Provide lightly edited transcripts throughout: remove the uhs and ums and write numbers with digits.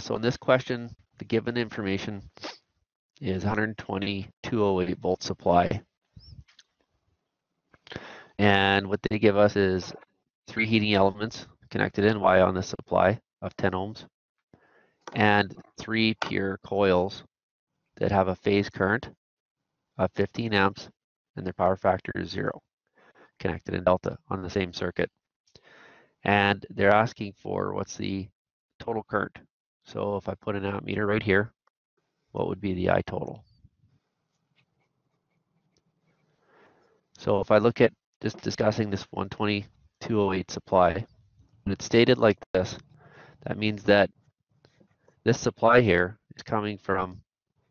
So in this question, the given information is 120 208 volt supply. And what they give us is 3 heating elements connected in Y on the supply of 10 ohms and 3 pure coils that have a phase current of 15 amps and their power factor is 0 connected in delta on the same circuit. And they're asking for what's the total current. So if I put an ammeter right here, what would be the I total? So if I look at just discussing this 120 208 supply, when it's stated like this, that means that this supply here is coming from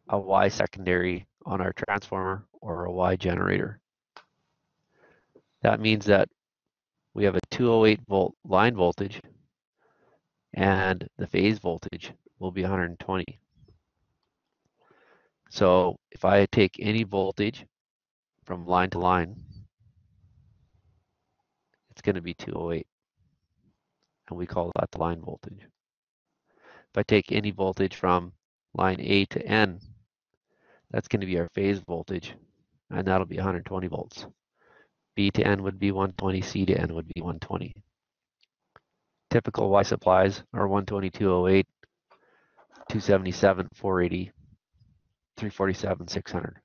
a Y secondary on our transformer or a Y generator. That means that we have a 208 volt line voltage and the phase voltage will be 120. So if I take any voltage from line to line, it's going to be 208, and we call that the line voltage. If I take any voltage from line A to N, that's going to be our phase voltage, and that'll be 120 volts. B to N would be 120, C to N would be 120. Typical Y supplies are 120, 208, 277, 480, 347, 600.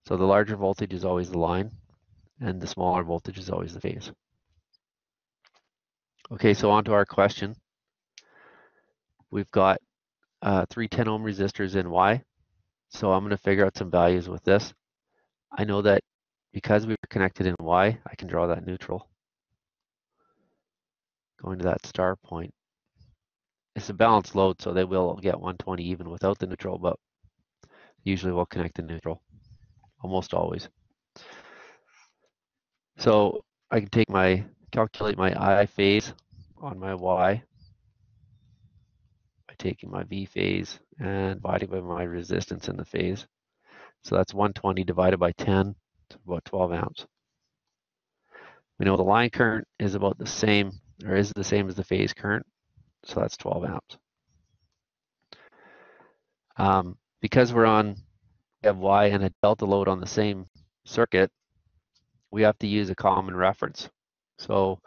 So the larger voltage is always the line, and the smaller voltage is always the phase. Okay, so on to our question. We've got 3 10 ohm resistors in Y. So I'm going to figure out some values with this. I know that because we were connected in Y, I can draw that neutral. Going to that star point. It's a balanced load, so they will get 120 even without the neutral, but usually we'll connect the neutral, almost always. So I can calculate my I phase on my Y by taking my V phase and dividing by my resistance in the phase. So that's 120 divided by 10, it's about 12 amps. We know the line current is about the same, or is the same as the phase current, so that's 12 amps. Because we have Y and a delta load on the same circuit, we have to use a common reference. So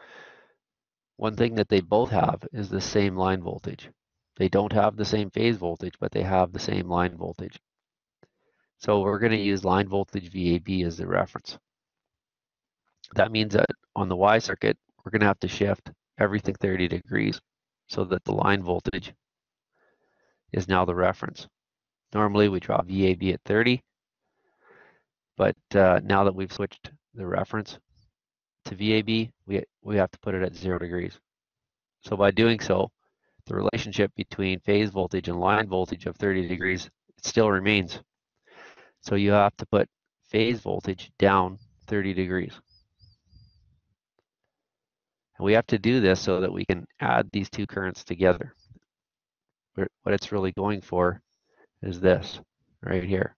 one thing that they both have is the same line voltage. They don't have the same phase voltage, but they have the same line voltage. So we're going to use line voltage VAB as the reference. That means that on the Y circuit, we're going to have to shift everything 30 degrees so that the line voltage is now the reference. Normally we draw VAB at 30, but now that we've switched the reference to VAB, we have to put it at 0 degrees. So by doing so, the relationship between phase voltage and line voltage of 30 degrees, it still remains. So you have to put phase voltage down 30 degrees. And we have to do this so that we can add these two currents together. What it's really going for is this right here.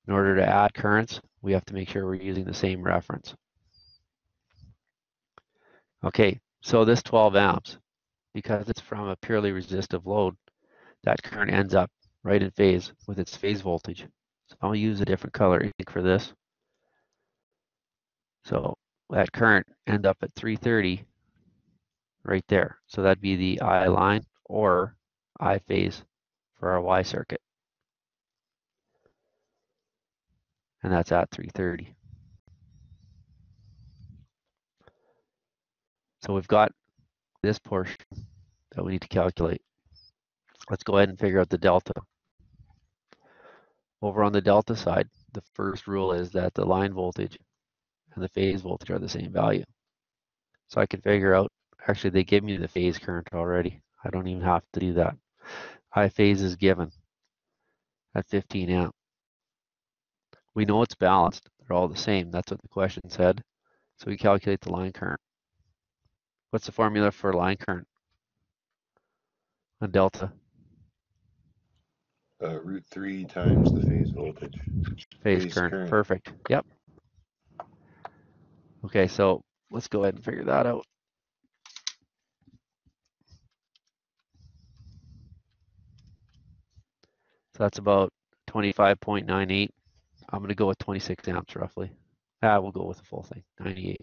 In order to add currents, we have to make sure we're using the same reference. Okay, so this 12 amps, because it's from a purely resistive load, that current ends up right in phase with its phase voltage. So I'll use a different color ink for this. So that current end up at 330 right there. So that'd be the I line or I phase for our Y circuit. And that's at 330. So we've got this portion that we need to calculate. Let's go ahead and figure out the delta. Over on the delta side, the first rule is that the line voltage and the phase voltage are the same value. So I can figure out, actually they give me the phase current already. I don't even have to do that. I phase is given at 15 amp. We know it's balanced. They're all the same. That's what the question said. So we calculate the line current. What's the formula for line current on delta? √3 times the phase voltage. Phase current. Perfect. Yep. Okay, so let's go ahead and figure that out. So that's about 25.98. I'm going to go with 26 amps roughly. We'll go with the full thing, 98.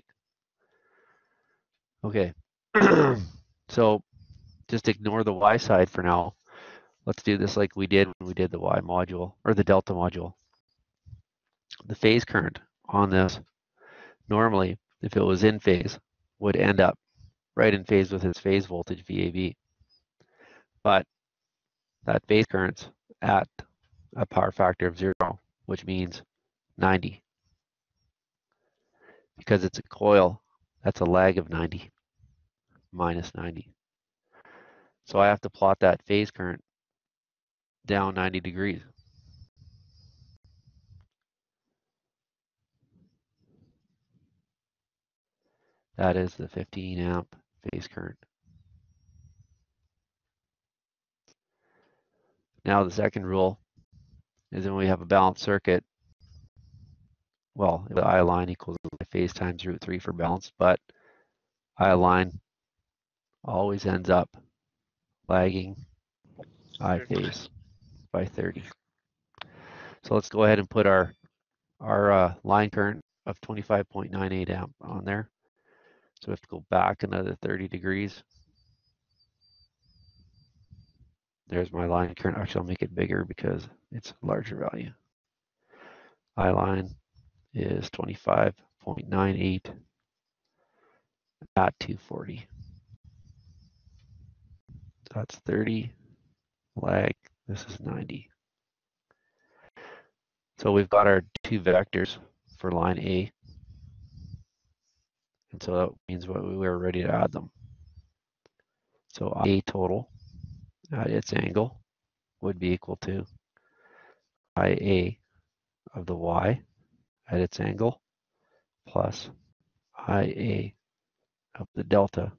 Okay. So just ignore the Y side for now. Let's do this like we did when we did the Y module or the Delta module. The phase current on this normally, if it was in phase, would end up right in phase with its phase voltage VAB. But that phase current's at a power factor of 0, which means 90. Because it's a coil, that's a lag of 90 minus 90. So I have to plot that phase current down 90 degrees. That is the 15 amp phase current. Now the second rule is when we have a balanced circuit, well, the I line equals phase times root 3 for balance, but I line always ends up lagging I phase by 30. So let's go ahead and put our line current of 25.98 amp on there. So we have to go back another 30 degrees. There's my line current. Actually, I'll make it bigger because it's a larger value. I line is 25.98 at 240. That's 30. Lag. This is 90. So we've got our two vectors for line A. And so that means we're ready to add them. So A total at its angle would be equal to IA of the Y at its angle plus IA of the delta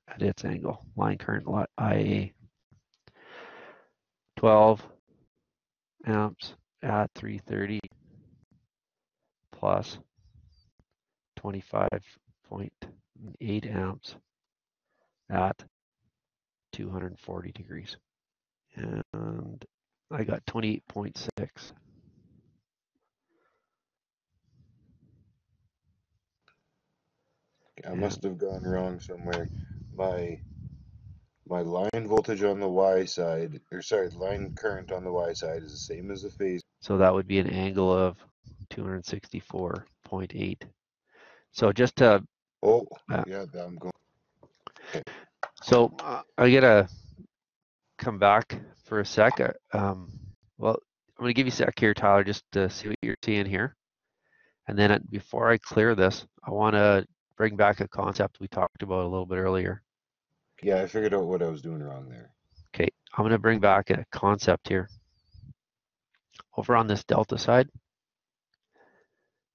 at its angle. Line current IA. 12 amps at 330 plus 25.8 amps at 240 degrees. And I got 28.6. I must have gone wrong somewhere. My line voltage on the Y side, or sorry, line current on the Y side is the same as the phase. So that would be an angle of 264.8. So just to Yeah, I'm going. Okay. So I gotta come back for a sec. Well, I'm gonna give you a sec here, Tyler, just to see what you're seeing here. And then before I clear this, I want to bring back a concept we talked about a little bit earlier. Yeah, I figured out what I was doing wrong there. Okay, I'm going to bring back a concept here. Over on this delta side,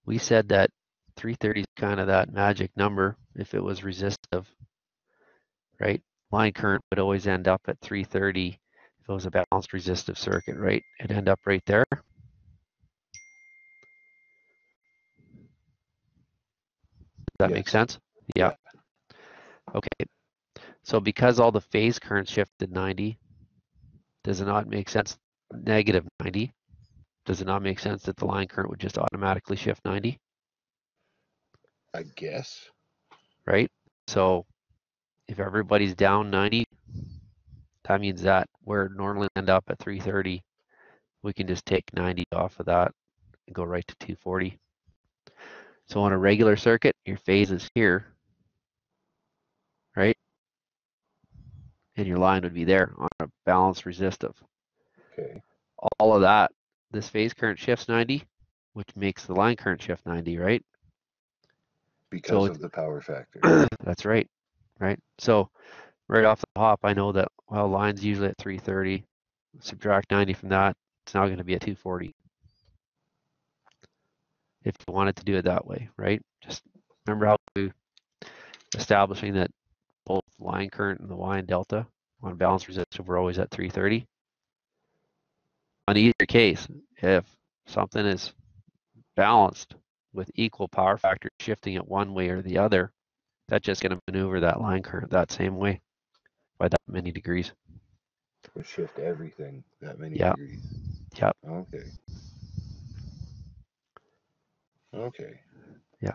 we said that 330 is kind of that magic number if it was resistive, right? Line current would always end up at 330 if it was a balanced resistive circuit, right? It'd end up right there. Does that make sense? Yeah. Okay. So because all the phase currents shifted 90, does it not make sense? Negative 90. Does it not make sense that the line current would just automatically shift 90? I guess. Right? So if everybody's down 90, that means that where it normally end up at 330, we can just take 90 off of that and go right to 240. So on a regular circuit, your phase is here, right? And your line would be there on a balanced resistive. Okay. All of that, this phase current shifts 90, which makes the line current shift 90, right? Because of the power factor. That's right, right? So right off the hop, I know that, well, line's usually at 330. Subtract 90 from that, it's now going to be at 240. If you wanted to do it that way, right? Just remember how we establishing that both line current and the Y and delta on balanced resistive were always at 330. On either case, if something is balanced with equal power factor shifting it one way or the other, that's just going to maneuver that line current that same way by that many degrees. Shift everything that many degrees. Yep. Okay. Okay. Yeah.